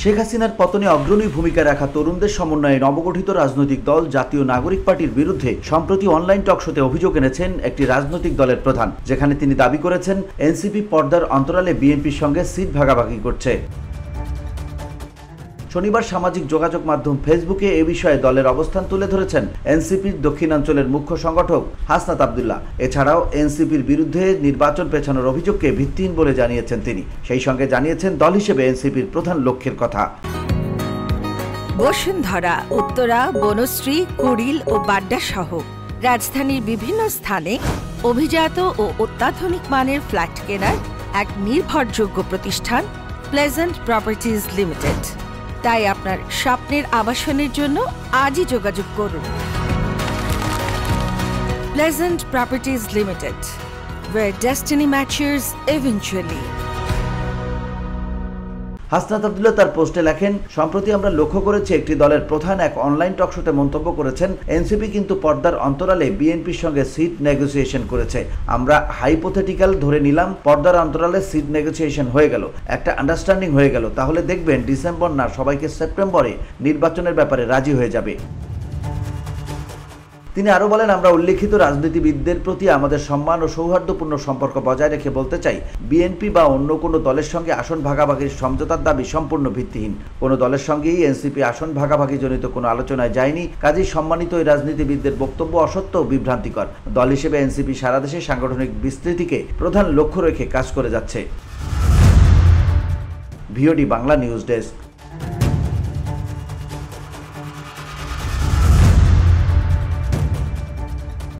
শেখ হাসিনার পতনে অগ্রণী ভূমিকা রাখা তরুণদের সমন্বয়ে নবগঠিত রাজনৈতিক দল জাতীয় নাগরিক পার্টির বিরুদ্ধে সম্প্রতি অনলাইন টকশোতে অভিযোগ এনেছেন একটি রাজনৈতিক দলের প্রধান, যেখানে তিনি দাবি করেছেন এনসিপি পর্দার অন্তরালে বিএনপির সঙ্গে সিট ভাগাভাগি করছে। শনিবার সামাজিক যোগাযোগ মাধ্যম ফেসবুকে এ বিষয়ে দলের অবস্থান তুলে ধরেছেন এনসিপির দক্ষিণাঞ্চলের মুখ্য সংগঠক হাসনাত আব্দুল্লাহ। এছাড়াও এনসিপির বিরুদ্ধে নির্বাচন পেছানোর অভিযোগকে ভিত্তিহীন বলে জানিয়েছেন তিনি। সেই সঙ্গে জানিয়েছেন দল হিসেবে এনসিপির প্রধান লক্ষ্যের কথা। বসুন্ধরা, উত্তরা, বনশ্রী, কুড়িল ও বাড্ডা সহ রাজধানীর বিভিন্ন স্থানে অভিজাত ও অত্যাধুনিক মানের ফ্ল্যাট কেনার এক নির্ভরযোগ্য প্রতিষ্ঠান প্লেজেন্ট প্রপার্টিজ লিমিটেড। তাই আপনার স্বপ্নের আবাসনের জন্য আজই যোগাযোগ করুন। Pleasant properties limited, where destiny matches eventually। Hasnat Abdullah তার পোস্টে লেখেন, সম্প্রতি আমরা লক্ষ্য করেছি একটি দলের প্রধান এক অনলাইন টকশোতে মন্তব্য করেছেন এনসিপি কিন্তু পর্দার অন্তরালে বিএনপির সঙ্গে সিট নেগোসিয়েশন করেছে। আমরা হাইপোথেটিক্যাল ধরে নিলাম পর্দার অন্তরালে সিট নেগোসিয়েশন হয়ে গেল, একটা আন্ডারস্ট্যান্ডিং হয়ে গেল, তাহলে দেখবেন ডিসেম্বর না সবাইকে সেপ্টেম্বরে নির্বাচনের ব্যাপারে রাজি হয়ে যাবে। তিনি আরও বলেন, আমরা উল্লেখিত রাজনীতিবিদদের প্রতি আমাদের সম্মান ও সৌহার্দ্যপূর্ণ সম্পর্ক বজায় রেখে বলতে চাই, বিএনপি বা অন্য কোনো দলের সঙ্গে আসন ভাগাভাগির সমঝোতার দাবি সম্পূর্ণ ভিত্তিহীন। কোনো দলের সঙ্গেই এনসিপি আসন ভাগাভাগিজনিত কোনো আলোচনায় যায়নি। কাজেই সম্মানিত এই রাজনীতিবিদদের বক্তব্য অসত্য ও বিভ্রান্তিকর। দল হিসেবে এনসিপি সারা দেশে সাংগঠনিক বিস্তৃতিকে প্রধান লক্ষ্য রেখে কাজ করে যাচ্ছে। VOD Bangla news desk.